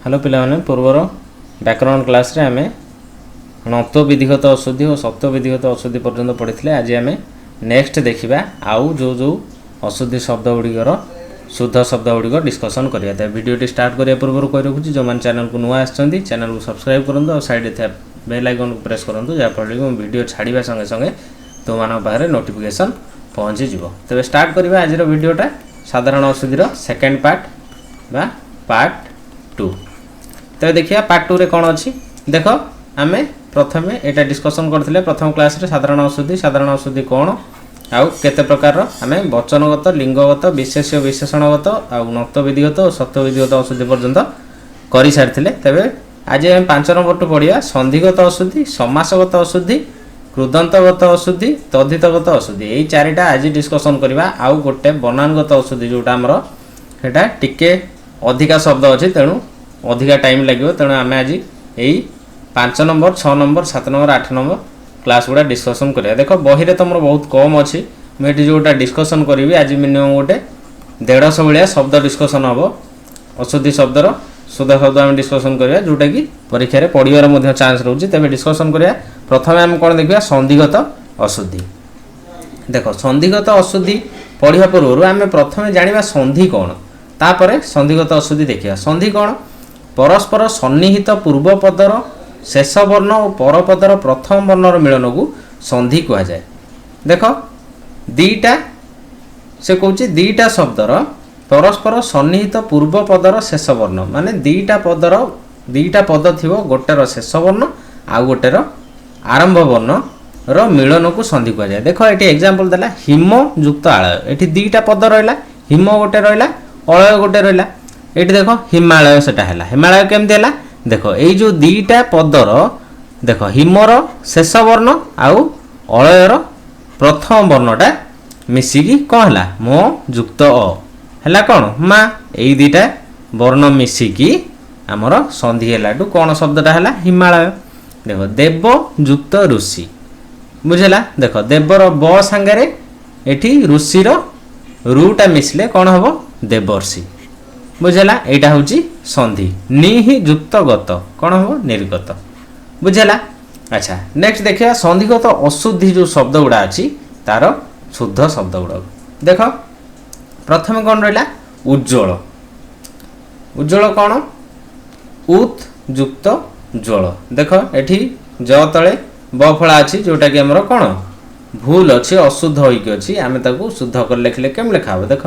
Hello पिलाने पूर्वर व्याकरण class रे आमे नत्व विधिगत अशुद्धि और सत्व विधिगत अशुद्धि पर्यंत पढ़ी आज आम नेक्स्ट देखा आउ जो जो अशुद्धि शब्द गुड़िकर शुद्ध शब्द गुड़िक डिस्कसन करिया वीडियो स्टार्ट करिया पूर्व कही रखुची जो मैंने चैनल को नुआ आछंती चैनल को सब्सक्राइब करूँ और साइड थे बेल आइकन को प्रेस करूँ जहाँफल कि वीडियो छाड़ा संगे संगे तुम पाखे नोटिफिकेशन पहुँची जीव तेज स्टार्ट करवा आज वीडियोटा साधारण अशुद्धिर सेकेंड पार्ट बा पार्ट 2 तेज देखिए पार्ट 2 रे कौन अच्छी देख आम प्रथम यहाँ डिस्कसन करते प्रथम क्लास रे साधारण अशुद्धि कौन आउ केते प्रकार आम वचनगत लिंगगत विशेष्य विशेषणगत आउ नत्व विधिगत और सत्व विधिगत अशुद्धि पर्यंत कर सारी तेरे आज आम 5 नंबर टू पढ़िया संधिगत अशुद्धि समासगत अशुद्धि कृदंतगत अशुद्धि तद्धितगत अशुद्धि यही चारिटा आज डिस्कसन करवा आउ गोटे बनानगत अशुद्धि जोटा आमर सेटा टिके अधिका शब्द अच्छे तेणु अधिका टाइम लगे तेणु आम आज यही 5 number 6 number 7 number 8 number class गुड़ा डिस्कसन करिया देख बही रे तुम बहुत कम अच्छी मुझे जोटा डिस्कसन करी आज मिनिमम गोटे 150 भाया शब्द डिस्कसन हम अशुद्धि शब्दर शुद्ध शब्द आम डिस्कसन करिया जोटा कि परीक्षा रे पढ़िबार चांस रोचे तेज डिस्कसन करिया प्रथम आम कौन देखा संधिगत अशुद्धि देख संधिगत अशुद्धि पढ़ा पूर्व आम प्रथम जाना संधि कौन तापर संधिगत अशुद्धि देखिए संधि कौन परस्पर सन्निहित पूर्व पदर शेष वर्ण और परपदर प्रथम वर्णर मिलन को संधि कह जाए देख दीटा से कौच दीटा शब्दर परस्पर सन्निहित पूर्व पदर शेष वर्ण माने दीटा पद थी गोटेर शेष वर्ण आउ गोटेर आरंभ वर्ण रो मिलन को संधि कह जाए देख ये एग्जांपल देला हिम युक्त आलय ये दीटा पद रहा हिम गोटे रहा अलय गोटे रहा ये देख हिमालय सेटा है हिमालय केमती है देख ये जो दीटा पदर देख हिमर शेष वर्ण आउ अलयर प्रथम वर्णटा मिसिकी कौन है मो युक्त है कौन माँ यही दीटा वर्ण मिसिकी आमर संधि है कौन शब्दटा है हिमालय देख देव युक्त ऋषि बुझेला देख देवर ब सांगे एठी ऋषिर रूटा मिसले कौन हम देवर्षि बुझेला यहाँ हूँ संधि नि युक्त गत कौन हम निर्गत बुझेला अच्छा नेक्स्ट देखिए संधिगत अशुद्धि जो शब्द गुड़ा अच्छी तार शुद्ध शब्द गुड़ा देख प्रथम कौन रहा उज्ज्वल उज्ज्वल कौन उत युक्त ज्वल देख एठी ज तले ब फला अच्छी जोटा कि आमर कौन भूल अच्छी अशुद्ध होइकी अच्छी आम ताकू शुद्ध कर लिखले केम लिखा हो देख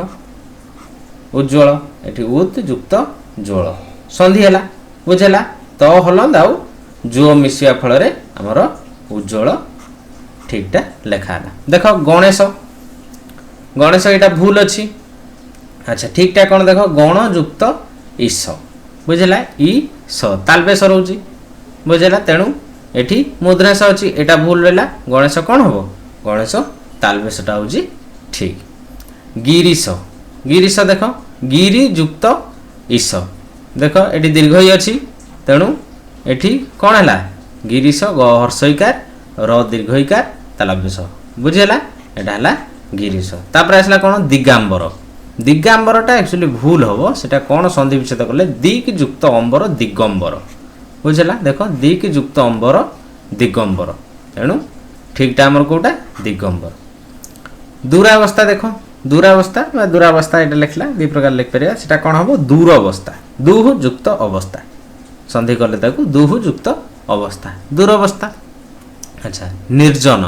उज्ज्वल एठी उत युक्त ज्वल संधि है बुझेला त हलंद आउ जो मिसिया फल आमर उज्ज्वल ठीकटा लेखा देख गणेश गणेश यहाँ भूल अच्छी अच्छा ठीकटा कौन देख गण युक्त ईश बुझेला इ स तालबेश रोची बुझेला तेणु एठी मुद्रांश अच्छी एटा भूल रहा गणेश कौन हम गणेश तालबेशटा हूँ ठीक गिरीश गिरीश देख गिरी युक्त ईश देख ये दीर्घ ही अच्छी तेणु एठी कौन है गिरीश ग हर्षईकार र दीर्घईकार तालबेश बुझेला एटा है गिरीश तापर आसला कौन दिगांबर दिगांबरटा एक्चुअली भूल हम सेटा कौन संधि विच्छेद कले दिक युक्त अंबर दिगंबर बुझेला देख दिक युक्त अंबर दिगंबर तेणु ठीकटा आमर कौटा दिगंबर दूरावस्था देख दूरावस्था ये लिखला दु प्रकार लिखिपर से कौन हम दूर अवस्था दुह युक्त अवस्था संधि कले दुह युक्त अवस्था दूर अवस्था अच्छा निर्जन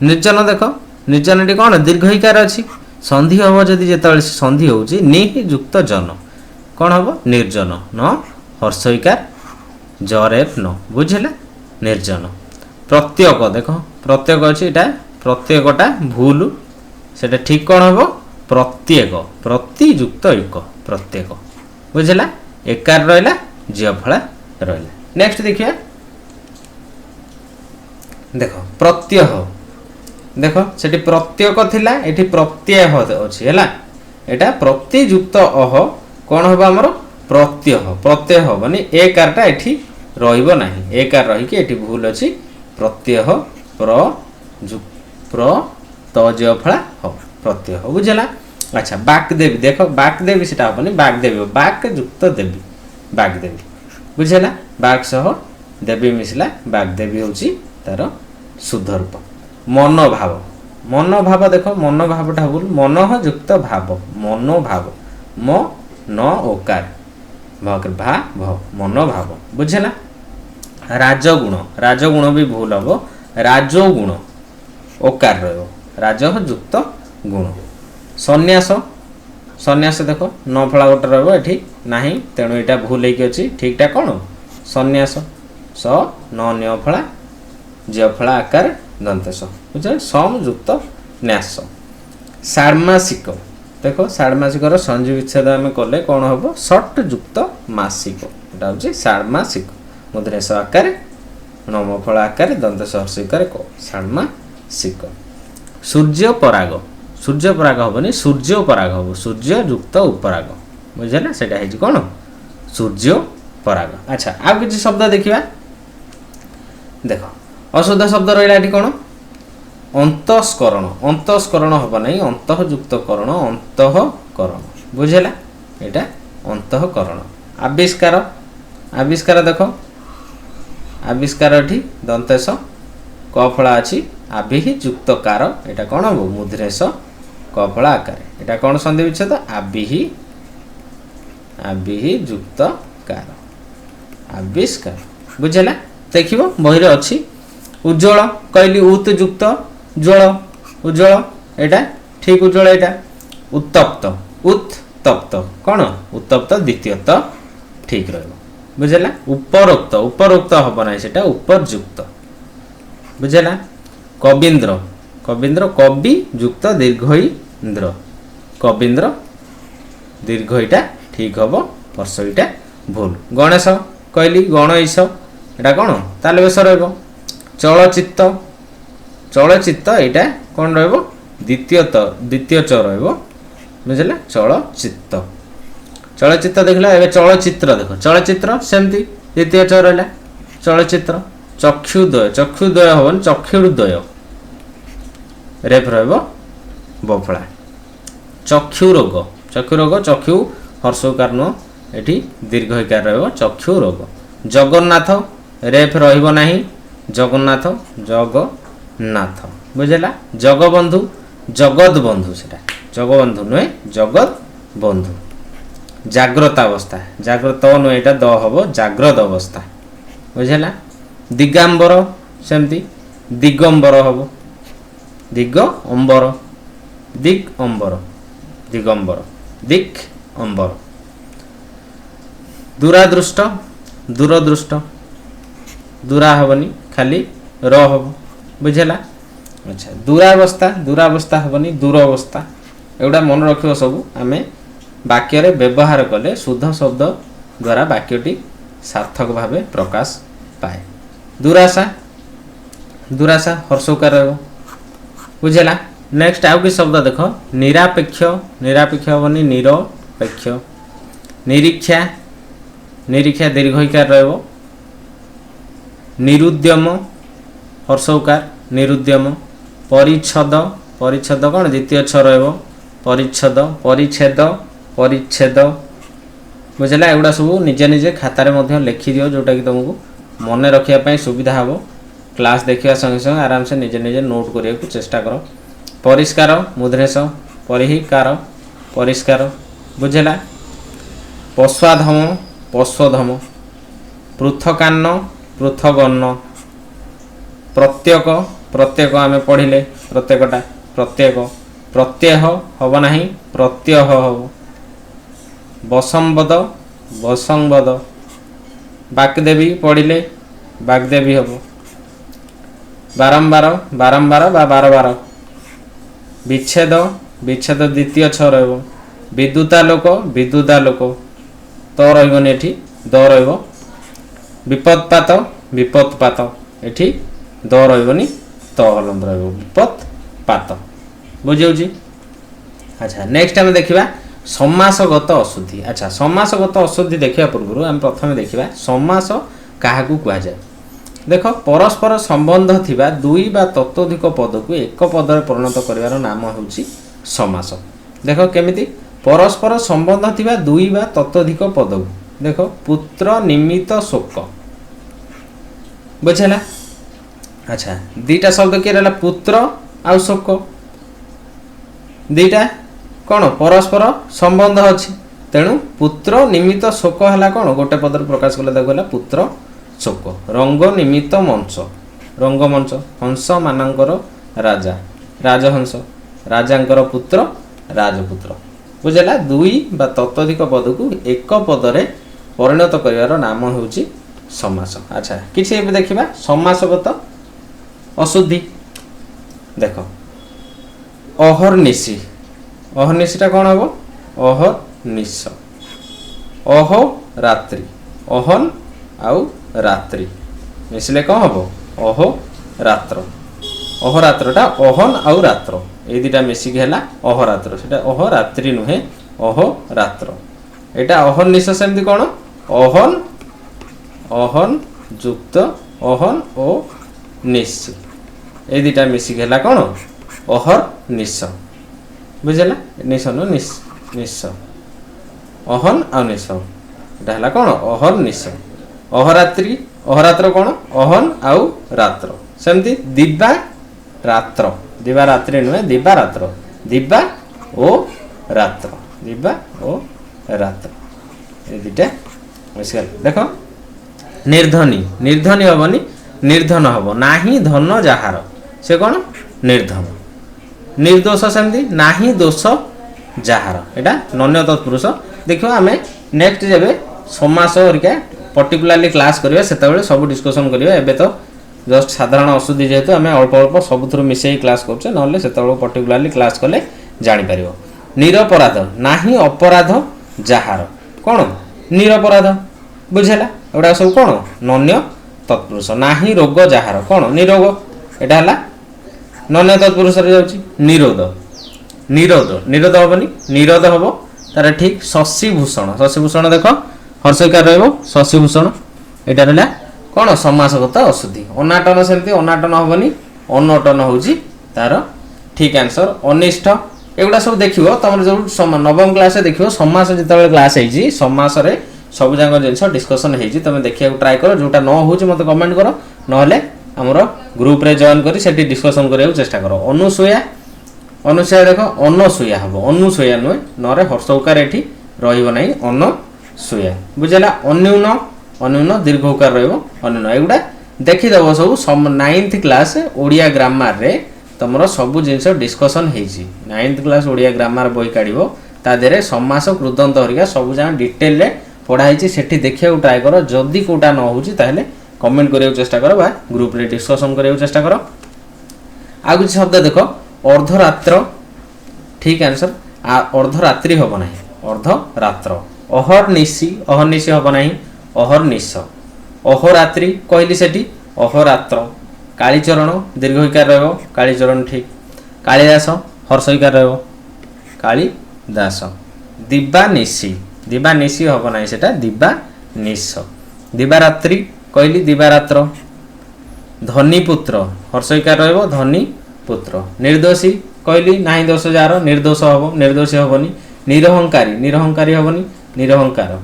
निर्जन देख निर्जन टी कौन दीर्घईकार अच्छी संधि हम जदि जो संधि हो युक्त जन कौन हम निर्जन न हर्षईकार जरेफ न बुझेला निर्जन प्रत्येक देख प्रत्येक अच्छी यहाँ प्रत्येकटा भूल सेटा ठीक कौन हम प्रत्येक प्रतियुक्त एक प्रत्येक बुझेला एकार रहा जिफला रहा नेक्स्ट देखिए देख प्रत्यय देख से प्रत्येक थिला एठी प्रत्यय अच्छी है यहाँ प्रतियुक्त अह कौन हम आमर प्रत्यय प्रत्यय हेनी एकारटा एठी रहिबो नाही एकार रहीकि एठी भूल अच्छी प्रत्यय प्र तजफला हो प्रत्यय हो बुझेला अच्छा बागदेवी देख बागदेवी सेटा हेनी बागदेवी बाक युक्त देवी बागदेवी बुझेला बाघ सह देवी मिसला बागदेवी होची तार शुद्ध रूप मनोभाव मनोभाव देख मनोभावटा बोल मन युक्त भाव मनोभाव म न ओकार भा भ मनोभाव बुझेला राजगुण राजगुण भी भूल हम राजगुण ओकार रहो राज युक्त गुण सन्यास सन्यास देख न फला गोटे रही ना तेणु यहाँ भूल होगी ठीकटा कौन सन्यास स न फला जफला आकार दंतेश बुझे सम युक्त न्यास षाण्मासिक देख षाण्मासिक संधि विच्छेद आम कले कौन हम षट युक्त मासिक यहाँ हूँ षाण्मासिक मुद्रेश आकार नम फल आकार दंतेश हर्षिकार क षाण्मासिक सूर्य पराग हेनी सूर्य पराग हम सूर्य युक्त उपराग बुझेगा सेटा है कौन सूर्य पराग। अच्छा आ कि शब्द देखा देख अशुद्ध शब्द रहा कौन अंतस्करण अंतस्करण हम ना अंतयुक्त करण अंतकरण बुझेगा यहाँ अंतकरण आविष्कार आविष्कार देख आविष्कार ये दंतेश कफला अच्छी आभि युक्त कार यहाँ कौन हम मुद्रेश कफला आकार यहाँ कौन संधि विच्छेद आभि युक्त कार आविष्कार बुझेगा देख बही अच्छी उज्ज्वल कहली उत युक्त ज्वल उज्ज्वल यहाँ ठीक उज्ज्वल यहाँ उत्तप्त उत्तप्त कौन उत्तप्त द्वितीय ठीक रुझेगा उपरोक्त उपरोक्त हम ना से उपरयुक्त बुझेगा कवीन्द्र कवीन्द्र कवि युक्त दीर्घईन्द्र कवीन्द्र दीर्घईटा ठीक हम परसईटा भूल गणेश कहली गणईश यहाँ कौन ताल बेस रलचित्त चलचित्त यहाँ कौन द्वितीय च रुझेगा चलचित्त चलचित्त देखला एवं चलचित्र देख चलचित्र सेमती द्वितीय च रहा चलचित्र चक्षुद्वय हम चक्षुर्द्वय रेफ रफला चक्षुरोग चक्षु हर्षकार नुह ये दीर्घकार रक्षु रोग जगन्नाथ रेफ रहा जगन्नाथ जगन्नाथ बुझेगा जगबंधु जगत बंधु से जगबंधु नुहे जगत बंधु जाग्रत अवस्था जाग्रत नुहे यहाँ द हम जाग्रत अवस्था बुझेगा दिगांबर सेमती दिगंबर हम दिग अंबर दिग अंबर दिगंबर दिक् अंबर दूरादृष्ट दूरदृष्ट दूरा हेनी खाली हम बुझेगा। अच्छा दूरावस्था दूरावस्था हेनी दूर अवस्था एगुड़ा मन रख सब आम वाक्य व्यवहार कले शुद्ध शब्द द्वारा वाक्यटी सार्थक भाव प्रकाश पाए। दुराशा दुराशा हर्षकार बुझेगा। नेक्स्ट आउ कि शब्द देख निरापेक्ष निरापेक्ष हेनी निरपेक्ष निरीक्षा निरीक्षा दीर्घईकार रह निरुद्यम हर्षकार निरुद्यम परिच्छद परिच्छद कौन द्वितीय छ रह परिच्छद परिच्छेद परिच्छेद बुझेगा। एगुड़ा सब निजे निजे खातार लिखि दियो जोटा कि तुमको मन रखापी सुविधा हम क्लास देखा संगे संगे आराम से निजे निजे नोट करने को चेष्टा कर। परिष्कार मुद्रेश परिकार परिष्कार बुझेगा। पश्वाधम पश्वधम पृथकान्न पृथगन्न प्रत्येक प्रत्येक आम पढ़ले प्रत्येकटा प्रत्येक प्रत्यय हम ना प्रत्यय हम वसंबद वसंबद बागदेवी पढ़ले बागदेवी हम बारंबार बारंबार बा बार बार विच्छेद विच्छेद द्वितीय छ रह विद्युतालोक विद्युतालोक तो रही द रही विपत्पात विपत्पात ये द रही तो हलंत विपत्पात बुझे। अच्छा नेक्स्ट आम देखा समासगत अशुद्धि। अच्छा समासगत अशुद्धि देखा पूर्व आम प्रथम देखा समास क्या कहुए देख परस्पर संबंध थिबा दुई बा तत्वधिक पद को एक पद में परिणत कर नाम हूँ समास। देख केमिति परस्पर संबंध थिबा दुई बा तत्वधिक पद को देखो पुत्र निमित्त शोक बुझेला। अच्छा दीटा शब्द किए रहा पुत्र आउ शोक दीटा कौन परस्पर संबंध अच्छी तेणु पुत्र निमित्त शोक है कौन गोटे पदर प्रकाश कले देखा पुत्र शोक। रंग निमित्त मंच रंगमंच हंस मानकर राजा राजहंस राजांकर पुत्र राजपुत्र बुझेला। दुई बा ततोधिक पद को एक पदरे परिणत करिवार नाम होउची समास। अच्छा किसी एबे देखिबा समासगत अशुद्धि देख अहर्निशि अहर्निशिटा कौन हम अहर्निश अह रात्रि अहन आउ रात्रि मिसले कौन हम अहो रात्र अहरात्रटा अहन आउ रात्र ए दुटा मिसिक है अहरात्र से अहरात्रि नुहे अहरात्र एटा अहर्निश सेमती कौन अहन अहन युक्त अहन ओ निश ए दुटा मिसिक है कौन अहर्निश बुझेला। निश नु निश निश अहन आउ निश एटा है कौन अहर्निश अहरात्रि अहरात्र कौन अहन आउ रात्र सेमती दिवा रात्र दिवा रात्रि नुहे दिवा रात्र दिवा ओ रात्र दिवा ओ रात्र ये दुटा देख निर्धनी निर्धनी हेनी निर्धन हम ना धन जार से कौन निर्धन निर्दोष सेमती ना दोष जार एटा नन्य तत्पुरुष। देखो आम नेक्स्ट जब समास हरिका पर्टिकुलाली क्लास करिया सेतेबेले सब डिस्कशन करिया। एबे तो जस्ट साधारण अशुद्धि जेहेतु आम अल्प अल्प सबुथुरु मिसेई क्लास करछे नहले सेतेबेले पर्टिकुलाली क्लास कले जानि परिबो। निरपराध नाही अपराध जार कौन निरपराध बुझेला एटा सब कौन नन्य तत्पुरुष नाही रोग जार कौन निरोग एटा हला नन्य तत्पुरुष रे जाउची। निरोध निरोध निरोध हबनी निरोध हबो तार ठीक शशिभूषण देख हर्षकार रहबो शशिभूषण एटा रहला कौन समासगत अशुद्धि। अनाटन सेमती अनाटन हबनी अनटन होउची तार ठीक आंसर। अनिष्ठ एगुड़ा सब देखियो तुम जो नवम क्लास देखियो समास जिते क्लास है समास रे सब जाक जिन डिस्कसन होती तुम देखा ट्राए कर जोटा न हो मत कमेंट कर ना आमर ग्रुप रे जॉइन करी सेठी डिस्कसन करने चेष्टा कर। अनुसूया अनुसूया देख अनसूया हम अनुसूया नुहे नरे हर्षकार ये रही अनसूया बुझेगा। अन्यून अन्यून दीर्घ उकार रन्यून एगुड़ा देखीदेव सब 9th क्लास ओडिया ग्रामर रे तुम सब जिनस डिस्कसन होती 9th क्लास ओडिया ग्रामर बही काढ़ तादेह समास कृदंत हरिका सब जहाँ डिटेल पढ़ाई सेठी देखा ट्राए कर जदि कोटा न हो कमेंट करने चेष्टा कर बा ग्रुप रे डिस्कसन करने चेष्टा कर। आ कुछ शब्द देख अर्धरात्र ठीक आंसर अर्धरात्रि हम ना अर्धरात्र। अहर्निशि अहर्निशि हम ना अहर्निश अहोरात्रि कहली सेठी अहोरात्र। कालीचरण दीर्घकार रहो कालीचरण ठीक। कालिदास हर्षकार रहो कालिदास। दिवानिशी दिवानिशी हम ना से दिवानिश। दिवारात्रि कहली दिवारात्र। धनीपुत्र हर्षकार रहो धनी पुत्र। निर्दोषी कहली ना दोष जार निर्दोष हम निर्दोषी हेनी। निरहंकारी निरहंकारी हेनी निरहंकार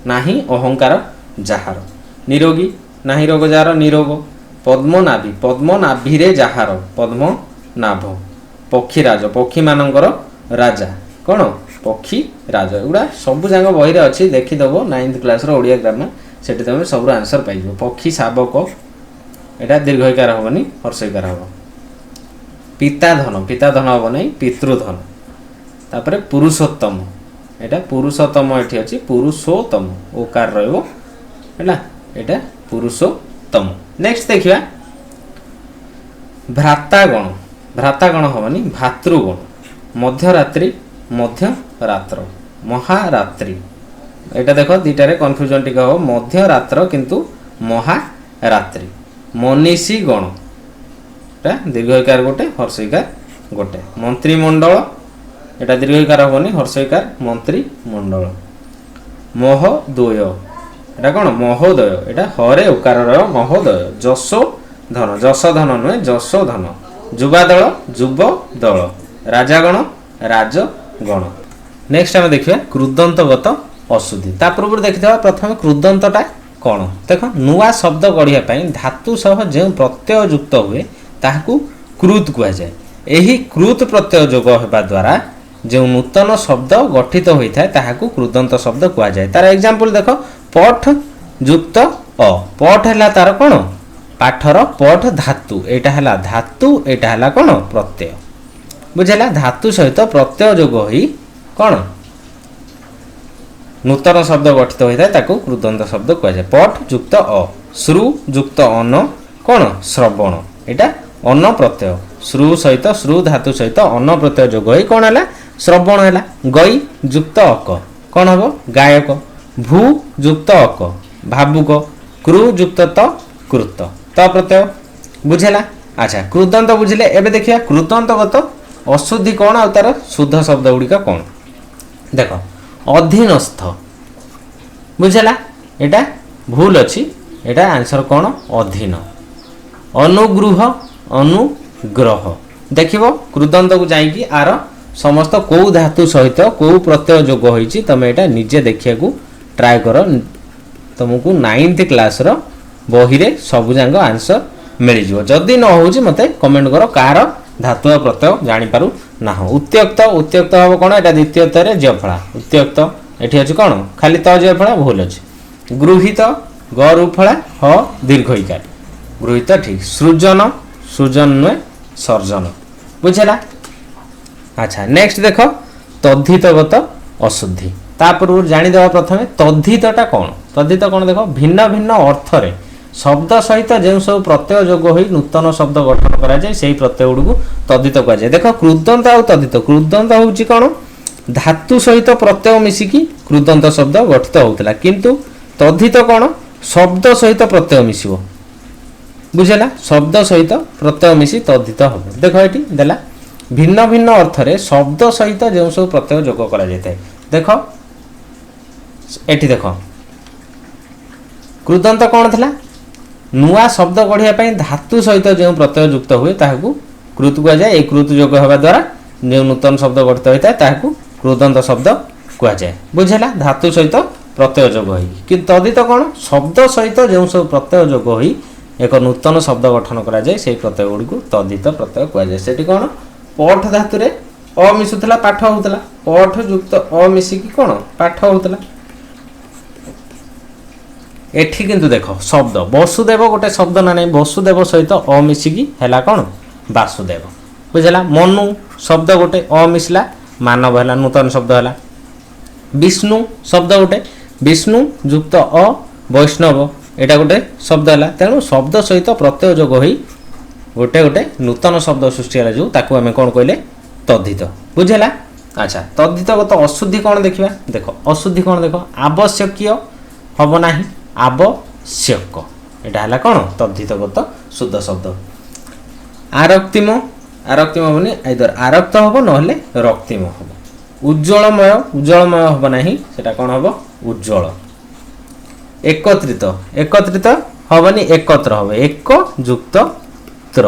ना अहंकार जार। निरोगी ना रोग जार निरोग। पद्मनाभी पद्मनाभी रे जाहार पद्मनाभ। पक्षीराज पक्षी मानकर राजा कौन पक्षी राज एगुड़ा सब जाक बही अच्छी देखीदेव 9th क्लास ओडिया ग्रामर से तुम सब आंसर पाइज। पक्षी शावक एटा दीर्घकार हेनी हर्षकार हम। पिता धन हम ना पितृधन। तापर पुरुषोत्तम एटा पुरुषोत्तम ये अच्छी पुरुषोत्तम ओकार रहा एटा पुरुषोत्तम। नेक्स्ट देखिए भ्रातागण भ्रातागण हेनी भातृगण। मध्यरात्रि मध्यरात्र। महारात्रि एटा देख दुटारे कन्फ्यूजन टिक हम मध्यरात्र किंतु महारात्रि। मनीषी गण एटा दीर्घकार गोटे हर्षकार गोटे। मंत्रिमंडल एटा दीर्घकार हेनी हर्षकार मंत्रिमंडल। महोदय एटा कौन महोदय एटा हरे उकार महोदय। जसो धन जस धन नुहे जसो धन। युवादल युव दल। राजागण राजगण। नेक्स्ट आम देखिए कृदंतगत अशुद्धि ता पूर्व देखिदेवा प्रथम कृदंतटा कौन देख नुआ शब्द गढ़िया धातु सह जो प्रत्यय युक्त हुए ताकू कृत कहुए यही कृत प्रत्यय जोग होगा द्वारा जो नूतन शब्द गठित होता है ताकू कृदंत शब्द कहुए तार एग्जांपल देख पठ युक्त अ पठ है तार कौन पाठर पठ धातु यहाँ है धातु यहाँ है कौन प्रत्यय बुझेगा धातु सहित प्रत्यय जोग हो कौन नूतन शब्द गठित होता है ताकू कृदंत शब्द कहुए पठ युक्त अ श्रु युक्त अन कौन श्रवण यहाँ अन्न प्रत्यय श्रु सहित श्रु धातु सहित अन्न प्रत्यय जोग हो कौन है श्रवण है गई युक्त अक कौन हम गायक भू युक्त अक भावुक कृ युक्त त कृत त प्रत्यय बुझेला अच्छा कृदंत बुझिले एबे देखिया कृदंतगत अशुद्धि कौन आ तार शुद्ध शब्द गुड़िक कौन देख अधीनस्थ बुझेला एटा भूल अच्छी एटा आंसर कौन अधीन अनुगृह अनुग्रह देखिबो कृदंत को जाइकी आर समस्त कौ धातु सहित कौ प्रत्यय जोग होइछि तमे एटा निजे देखिया को ट्राई कर तुमको 9th क्लास रो बही रे सब जांग आंसर मिल जिवो जदी न होउछि मते कमेंट करो कार धातु प्रत्यय जानि पारु ना हो उत्त्यक्त उत्त्यक्त हो कोन एटा द्वितीय तरे जफळा उत्त्यक्त एठी अछि कोन खाली त जफळा भूल अछि गृहीत गरुफळा ह दीर्घइकार गृहीत ठीक सृजन सृजन नुए सर्जन बुझला अच्छा नेक्स्ट देख तद्धितगत अशुद्धि तापर जानिदेवा प्रथमे तद्धितटा कौन तद्धित कौन देख भिन्न भिन्न अर्थरे शब्द सहित जो सब प्रत्यय जोग हो नूतन शब्द गठन करा जाए से प्रत्यय गुड़ तद्धित कहुए देख कृदंत आउ तद्धित कृदंत हूँ कौन धातु सहित प्रत्यय मिसिकी कृदंत शब्द गठित होता किंतु तद्धित कौन शब्द सहित प्रत्यय मिसिबो बुझेला शब्द सहित प्रत्यय मिसी तद्धित हम देख ये देला भिन्न भिन्न अर्थरे शब्द सहित जो सब प्रत्यय जोग करा जाए देख एठी देख कृदंत कौन थिला नुआ शब्द गढ़िया धातु सहित जो प्रत्यय युक्त हुए ताकू कृत कहुए कृत जोग होगा द्वारा जो नूतन शब्द गठित होता है ताकू कृदंत शब्द कहुए बुझेला धातु सहित प्रत्यय जोग हो कि तद्धित कौन शब्द सहित जो सब प्रत्यय जोग हो एक नूतन शब्द गठन करा जाए से प्रत्यय गुड़ी को तद्धित प्रत्यय कहुए से कौन पठ धातु रे अ मिसुला पाठ होता पठ युक्त अ मिसिकी कौन पाठ होता एठी किंतु देख शब्द वसुदेव गोटे शब्द ना नहीं वसुदेव सहित अ मिसिकी हैला कौन वासुदेव बुझला मनु शब्द गोटे अ मिसला मानव है नूतन शब्द है विष्णु शब्द गोटे विष्णु युक्त अ वैष्णव एटा गोटे शब्द है तेणु शब्द सहित प्रत्यय जोग हो गोटे गोटे नूतन शब्द सृष्टि है जो ताकू आम कौन कहले तद्धित बुझेला अच्छा तद्धितगत अशुद्धि कौन देखा देख अशुद्धि कौन देख आवश्यक हम ना आवश्यक यहाँ है कौन तद्धितगत शुद्ध शब्द आरक्तिम आरक्तिम हेनी आइदर आरक्त हम ना रक्तिम हम उज्ज्वलमय उज्ज्वलमय हम ना से कौन हम उज्ज्वल एकत्रित एकत्रित हेनी एकत्र हम एक युक्त त्र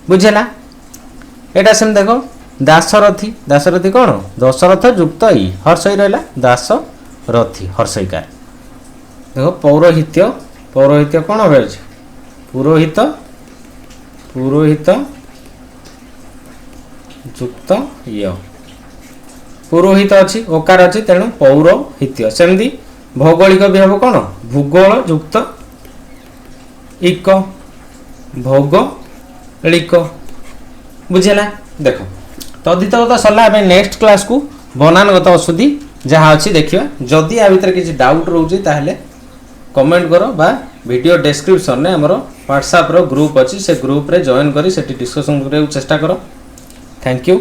बुझेला एटा सेम देख दासरथी दासरथी कौन दशरथ युक्त ई हर्षई रहा दासरथी हर्षईकार देख पौरोहित्य पौरोहित्य कौन हो पुरोहित पुरोहित युक्त य पुरोहित अच्छी ओकार अच्छी तेणु पौरोहित्य सेमती भौगोलिक भी हम कौन भूगोल युक्त इक भौगोलिक बुझेला देख तद्धितगत सरला नेक्स्ट क्लास को बनानगत अशुद्धि जहाँ अच्छी देखिए जदि आ भीतर किसी डाउट रोचे ताहले कमेंट करो बा वीडियो डिस्क्रिप्शन में हमरो व्हाट्सएप रो ग्रुप अच्छी से ग्रुप रे जॉइन करी सेठी डिस्कशन करने चेष्टा करो थैंक यू।